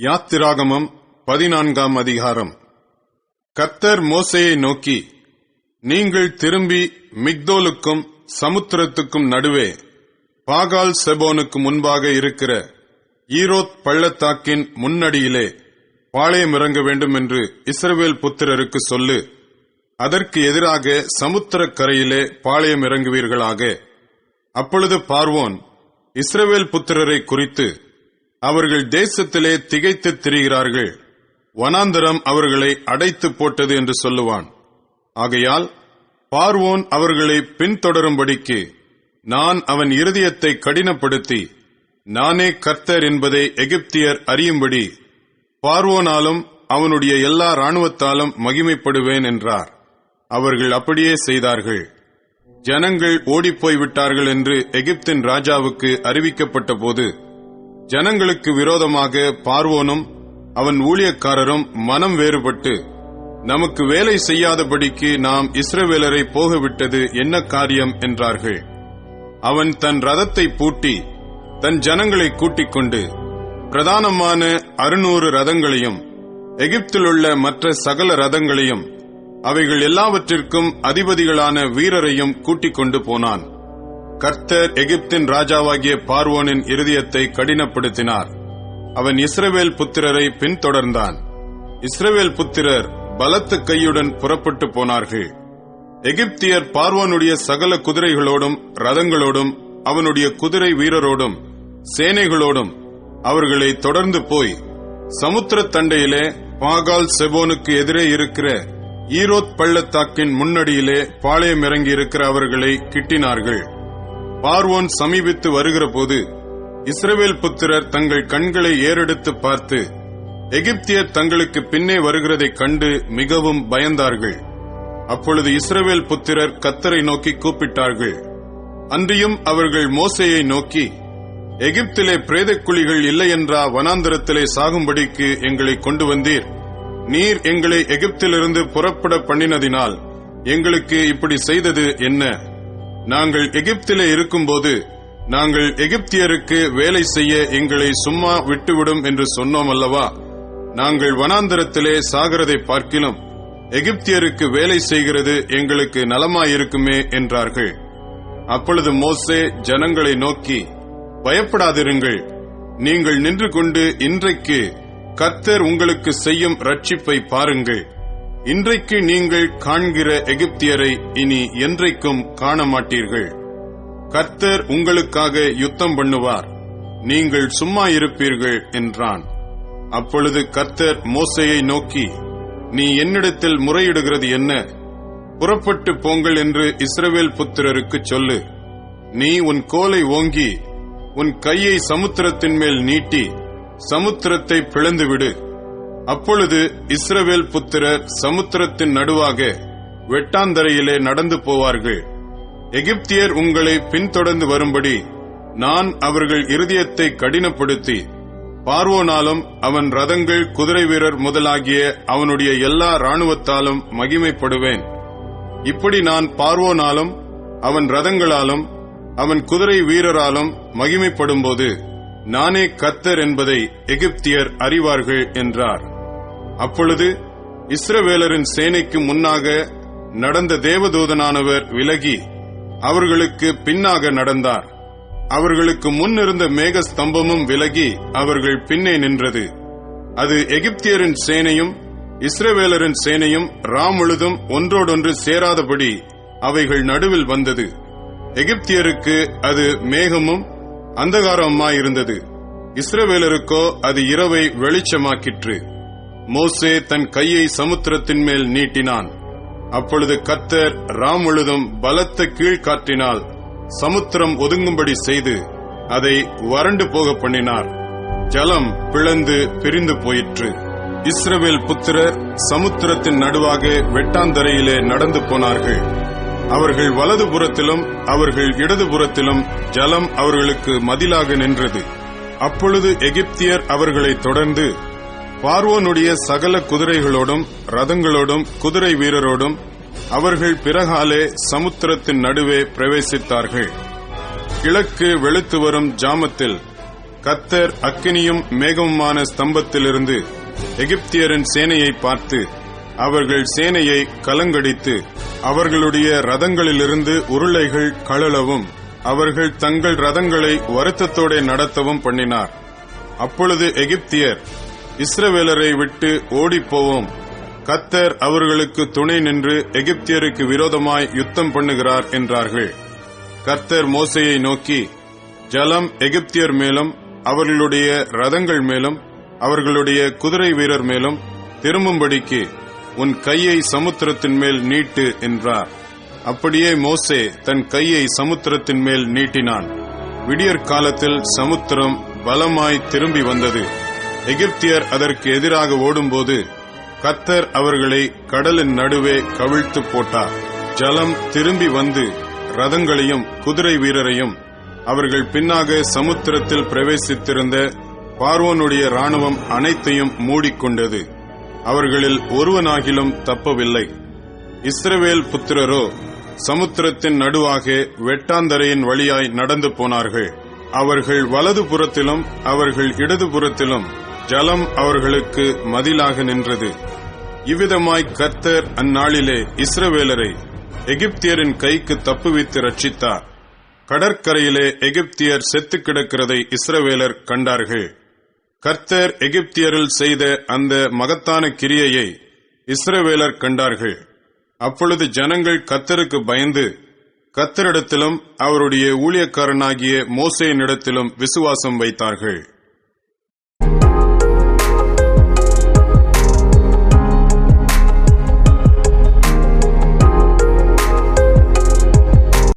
யாத்திராகமம் 14ஆம் அதிகாரம். கர்த்தர் மோசேயை நோக்கி, நீங்கள் திரும்பி மிக்தோலுக்கும் சமுத்திரத்துக்கும் நடுவே பாகால் செபோனுக்கு முன்பாக இருக்கிற ஈரோத் பள்ளத்தாக்கின் முன்னடியிலே பாளையம் இறங்க வேண்டும் என்று இஸ்ரவேல் புத்திரருக்கு சொல்லு. அதற்கு எதிராக சமுத்திரக் கரையிலே பாளையம் இறங்குவீர்களாக. அப்பொழுது பார்வோன் இஸ்ரவேல் புத்திரரை குறித்து, அவர்கள் தேசத்திலே திகைத்துத் திரிகிறார்கள், வனாந்தரம் அவர்களை அடைத்து போட்டது என்று சொல்லுவான். ஆகையால் பார்வோன் அவர்களை பின்தொடரும்படிக்கு நான் அவன் இருதயத்தை கடினப்படுத்தி, நானே கர்த்தர் என்பதை எகிப்தியர் அறியும்படி பார்வோனாலும் அவனுடைய எல்லா இராணுவத்தாலும் மகிமைப்படுவேன் என்றார். அவர்கள் அப்படியே செய்தார்கள். ஜனங்கள் ஓடிப்போய்விட்டார்கள் என்று எகிப்தின் ராஜாவுக்கு அறிவிக்கப்பட்ட போது, ஜனங்களுக்கு விரோதமாக பார்வோனும் அவன் ஊழியக்காரரும் மனம் வேறுபட்டு, நமக்கு வேலை செய்யாதபடிக்கு நாம் இஸ்ரவேலரை போகவிட்டது என்ன காரியம் என்றார்கள். அவன் தன் ரதத்தை பூட்டி தன் ஜனங்களை கூட்டிக் கொண்டு பிரதானமான 600 ரதங்களையும் எகிப்திலுள்ள மற்ற சகல ரதங்களையும் அவைகள் எல்லாவற்றிற்கும் அதிபதிகளான வீரரையும் கூட்டிக் கொண்டு போனான். கர்த்தர் எகிப்தின் ராஜாவாகிய பார்வோனின் இருதயத்தை கடினப்படுத்தினார். அவன் இஸ்ரவேல் புத்திரரை பின்தொடர்ந்தான். இஸ்ரவேல் புத்திரர் பலத்த கையுடன் புறப்பட்டு போனார்கள். எகிப்தியர் பார்வோனுடைய சகல குதிரைகளோடும் ரதங்களோடும் அவனுடைய குதிரை வீரரோடும் சேனைகளோடும் அவர்களை தொடர்ந்து போய் சமுத்திர தண்டையிலே பாகால் செபோனுக்கு எதிரே இருக்கிற ஈரோத் பள்ளத்தாக்கின் முன்னடியிலே பாளையம் இறங்கி இருக்கிற அவர்களை கிட்டினார்கள். பார்வோன் சமீபித்து வருகிற போது இஸ்ரவேல் புத்திரர் தங்கள் கண்களை ஏறெடுத்து பார்த்து, எகிப்தியர் தங்களுக்கு பின்னே வருகிறதைக் கண்டு மிகவும் பயந்தார்கள். அப்பொழுது இஸ்ரவேல் புத்திரர் கர்த்தரை நோக்கி கூப்பிட்டார்கள். அன்றியும் அவர்கள் மோசேயை நோக்கி, எகிப்திலே பிரேதக்குழிகள் இல்லையென்றா வனாந்தரத்திலே சாகும்படிக்கு எங்களை கொண்டு வந்தீர்? நீர் எங்களை எகிப்திலிருந்து புறப்பட பண்ணினதினால் எங்களுக்கு இப்படி செய்தது என்ன? நாங்கள் எகிப்திலே இருக்கும்போது நாங்கள் எகிப்தியருக்கு வேலை செய்ய எங்களை சும்மா விட்டுவிடும் என்று சொன்னோம் அல்லவா? நாங்கள் வனாந்தரத்திலே சாகிறதை பார்க்கிலும் எகிப்தியருக்கு வேலை செய்கிறது எங்களுக்கு நலமாயிருக்குமே என்றார்கள். அப்பொழுது மோசே ஜனங்களை நோக்கி, பயப்படாதிருங்கள், நீங்கள் நின்று கொண்டு இன்றைக்கு கர்த்தர் உங்களுக்கு செய்யும் ரட்சிப்பை பாருங்கள். இன்றைக்கு நீங்கள் காண்கிற எகிப்தியரை இனி என்றைக்கும் காண மாட்டீர்கள். கர்த்தர் உங்களுக்காக யுத்தம் பண்ணுவார், நீங்கள் சும்மா இருப்பீர்கள் என்றான். அப்பொழுது கர்த்தர் மோசேயை நோக்கி, நீ என்னிடத்தில் முறையிடுகிறது என்ன? புறப்பட்டு போங்கள் என்று இஸ்ரவேல் புத்திரருக்கு சொல்லு. நீ உன் கோலை ஓங்கி உன் கையை சமுத்திரத்தின் மேல் நீட்டி சமுத்திரத்தை பிளந்துவிடு. அப்பொழுது இஸ்ரவேல் புத்திரர் சமுத்திரத்தின் நடுவாக வெட்டாந்தரையிலே நடந்து போவார்கள். எகிப்தியர் உங்களை பின்தொடர்ந்து வரும்படி நான் அவர்கள் இருதயத்தை கடினப்படுத்தி பார்வோனாலும் அவன் ரதங்கள் குதிரை வீரர் முதலாகிய அவனுடைய எல்லா இராணுவத்தாலும் மகிமைப்படுவேன். இப்படி நான் பார்வோனாலும் அவன் ரதங்களாலும் அவன் குதிரை வீரராலும் மகிமைப்படும்போது நானே கர்த்தர் என்பதை எகிப்தியர் அறிவார்கள் என்றார். அப்பொழுது இஸ்ரவேலரின் சேனைக்கு முன்னாக நடந்த தேவதூதனானவர் விலகி அவர்களுக்கு பின்னாக நடந்தார். அவர்களுக்கு முன்னிருந்த மேக ஸ்தம்பமும் விலகி அவர்கள் பின்னே நின்றது. அது எகிப்தியரின் சேனையும் இஸ்ரவேலரின் சேனையும் முழுதும் ஒன்றோடொன்று சேராதபடி அவைகள் நடுவில் வந்தது. எகிப்தியருக்கு அது மேகமும் அந்தகாரமாயிருந்தது, இஸ்ரவேலருக்கோ அது இரவை வெளிச்சமாக்கிற்று. மோசே தன் கையை சமுத்திரத்தின் மேல் நீட்டினான். அப்பொழுது கர்த்தர் முழுதும் பலத்த கீழ்காற்றினால் சமுத்திரம் ஒதுங்கும்படி செய்து அதை வறண்டு போக பண்ணினார். ஜலம் பிளந்து பிரிந்து போயிற்று. இஸ்ரவேல் புத்திரர் சமுத்திரத்தின் நடுவாக வெட்டாந்தரையிலே நடந்து போனார்கள். அவர்கள் வலதுபுறத்திலும் அவர்கள் இடதுபுறத்திலும் ஜலம் அவர்களுக்கு மதிலாக நின்றது. அப்பொழுது எகிப்தியர் அவர்களை தொடர்ந்து பார்வோனுடைய சகல குதிரைகளோடும் ரதங்களோடும் குதிரை வீரரோடும் அவர்கள் பிறகாலே சமுத்திரத்தின் நடுவே பிரவேசித்தார்கள். கிழக்கு வெளுத்து வரும் ஜாமத்தில் கர்த்தர் அக்கினியும் மேகமுமான ஸ்தம்பத்திலிருந்து எகிப்தியரின் சேனையை பார்த்து அவர்கள் சேனையை கலங்கடித்து அவர்களுடைய ரதங்களிலிருந்து உருளைகள் கழலவும் அவர்கள் தங்கள் ரதங்களை வருத்தத்தோட நடத்தவும் பண்ணினார். அப்பொழுது எகிப்தியர், இஸ்ரவேலரை விட்டு ஓடிப்போவோம், கர்த்தர் அவர்களுக்கு துணை நின்று எகிப்தியருக்கு விரோதமாய் யுத்தம் பண்ணுகிறார் என்றார்கள். கர்த்தர் மோசேயை நோக்கி, ஜலம் எகிப்தியர் மேலும் அவர்களுடைய ரதங்கள் மேலும் அவர்களுடைய குதிரை வீரர் மேலும் திரும்பும்படிக்கு உன் கையை சமுத்திரத்தின் மேல் நீட்டு என்றார். அப்படியே மோசே தன் கையை சமுத்திரத்தின் மேல் நீட்டினான். விடியற் காலத்தில் சமுத்திரம் பலமாய் திரும்பி வந்தது. எகிப்தியர் அதற்கு எதிராக ஓடும்போது கர்த்தர் அவர்களை கடலின் நடுவே கவிழ்த்து போட்டார். ஜலம் திரும்பி வந்து ரதங்களையும் குதிரை வீரரையும் அவர்கள் பின்னாக சமுத்திரத்தில் பிரவேசித்திருந்த பார்வோனுடைய ராணுவம் அனைத்தையும் மூடிக்கொண்டது. அவர்களில் ஒருவனாகிலும் தப்பவில்லை. இஸ்ரவேல் புத்திரரோ சமுத்திரத்தின் நடுவாக வெட்டாந்தரையின் வழியாய் நடந்து போனார்கள். அவர்கள் வலது புறத்திலும் அவர்கள் இடது புறத்திலும் ஜலம் அவர்களுக்கு மதிலாக நின்றது. இவ்விதமாய் கர்த்தர் அந்நாளிலே இஸ்ரவேலரை எகிப்தியரின் கைக்கு தப்புவித்து ரட்சித்தார். கடற்கரையிலே எகிப்தியர் செத்து கிடக்கிறதை இஸ்ரவேலர் கண்டார்கள். கர்த்தர் எகிப்தியரில் செய்த அந்த மகத்தான கிரியையை இஸ்ரவேலர் கண்டார்கள். அப்பொழுது ஜனங்கள் கர்த்தருக்கு பயந்து கர்த்தரிடத்திலும் அவருடைய ஊழியக்காரனாகிய மோசேயினிடத்திலும் விசுவாசம் வைத்தார்கள்.